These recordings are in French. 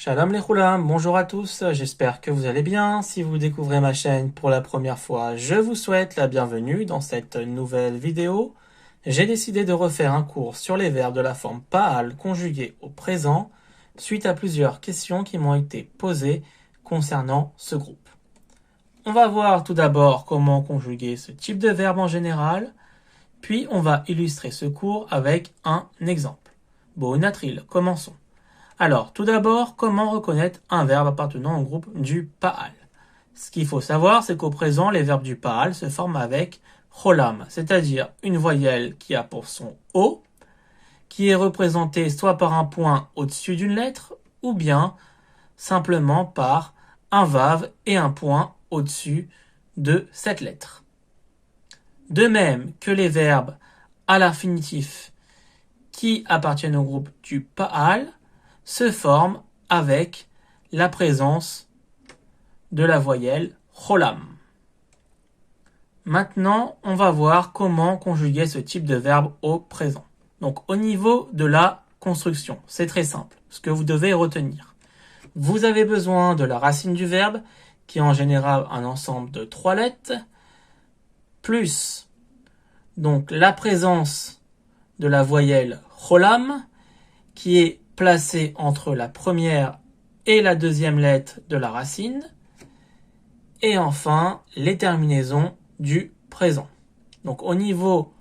Shalom les choulam, bonjour à tous, j'espère que vous allez bien. Si vous découvrez ma chaîne pour la première fois, je vous souhaite la bienvenue dans cette nouvelle vidéo. J'ai décidé de refaire un cours sur les verbes de la forme Pa'al conjugués au présent, suite à plusieurs questions qui m'ont été posées concernant ce groupe. On va voir tout d'abord comment conjuguer ce type de verbe en général, puis on va illustrer ce cours avec un exemple. Bon, Atril, commençons. Alors, tout d'abord, comment reconnaître un verbe appartenant au groupe du Pa'al? Ce qu'il faut savoir, c'est qu'au présent, les verbes du Pa'al se forment avec cholam, c'est-à-dire une voyelle qui a pour son O, qui est représentée soit par un point au-dessus d'une lettre, ou bien simplement par un vav et un point au-dessus de cette lettre. De même que les verbes à l'infinitif qui appartiennent au groupe du Pa'al, se forme avec la présence de la voyelle cholam. Maintenant, on va voir comment conjuguer ce type de verbe au présent. Donc, au niveau de la construction, c'est très simple. Ce que vous devez retenir. Vous avez besoin de la racine du verbe, qui est en général un ensemble de 3 lettres, plus donc la présence de la voyelle cholam, qui est placée entre la première et la deuxième lettre de la racine, et enfin les terminaisons du présent. Donc au niveau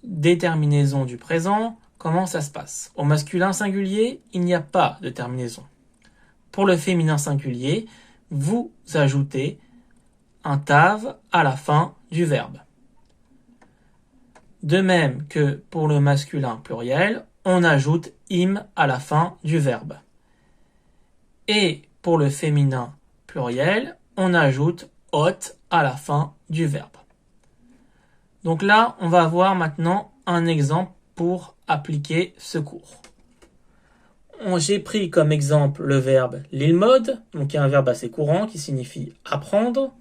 des terminaisons du présent, comment ça se passe? Au masculin singulier, il n'y a pas de terminaison. Pour le féminin singulier, vous ajoutez un tav à la fin du verbe. De même que pour le masculin pluriel, on ajoute im à la fin du verbe. Et pour le féminin pluriel, on ajoute ot à la fin du verbe. Donc là, on va voir maintenant un exemple pour appliquer ce cours. J'ai pris comme exemple le verbe lilmod, donc il y a un verbe assez courant qui signifie apprendre.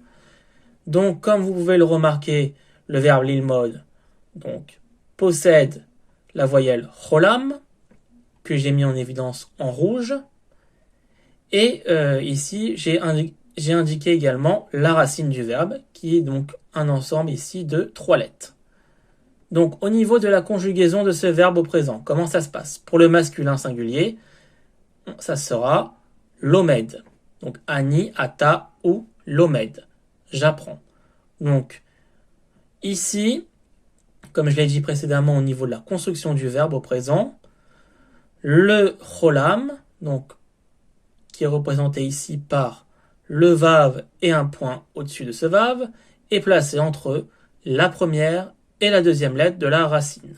Donc comme vous pouvez le remarquer, le verbe lilmod donc possède la voyelle cholam, que j'ai mis en évidence en rouge. Et ici, j'ai indiqué également la racine du verbe, qui est donc un ensemble ici de 3 lettres. Donc, au niveau de la conjugaison de ce verbe au présent, comment ça se passe? Pour le masculin singulier, ça sera lomed. Donc, ani, ata ou lomed. J'apprends. Donc, ici, comme je l'ai dit précédemment au niveau de la construction du verbe au présent, le cholam, donc qui est représenté ici par le vav et un point au-dessus de ce vav, est placé entre la première et la deuxième lettre de la racine.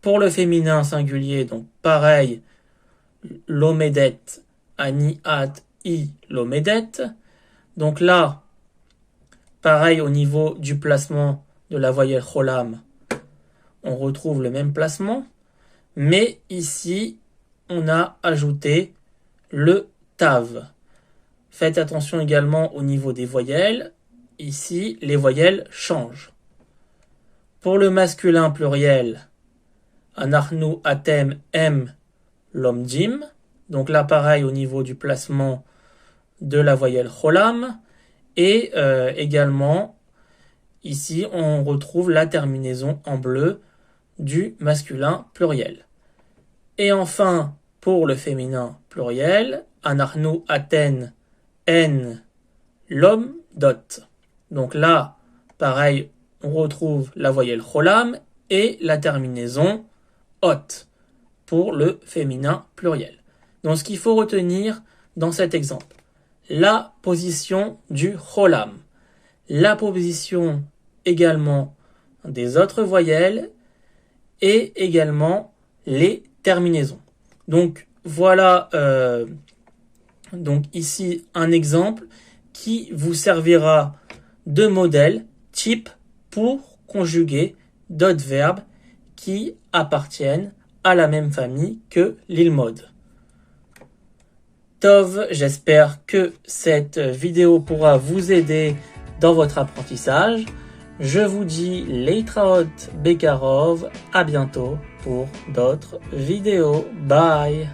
Pour le féminin singulier, donc pareil, lomedet, ani, at, i, lomedet. Donc là, pareil au niveau du placement de la voyelle cholam, on retrouve le même placement, mais ici, on a ajouté le tav. Faites attention également au niveau des voyelles. Ici, les voyelles changent. Pour le masculin pluriel, anachnu, atem, em, lomdim. Donc là, pareil au niveau du placement de la voyelle cholam. Et également, ici, on retrouve la terminaison en bleu du masculin pluriel. Et enfin, pour le féminin pluriel, anachnu, aten, en, lom, dot. Donc là, pareil, on retrouve la voyelle cholam et la terminaison ot pour le féminin pluriel. Donc ce qu'il faut retenir dans cet exemple, la position du cholam, la position également des autres voyelles et également les terminaisons. Donc voilà donc ici un exemple qui vous servira de modèle type pour conjuguer d'autres verbes qui appartiennent à la même famille que lilmod. Tov, j'espère que cette vidéo pourra vous aider dans votre apprentissage. Je vous dis Leitraot Bekarov, à bientôt pour d'autres vidéos. Bye!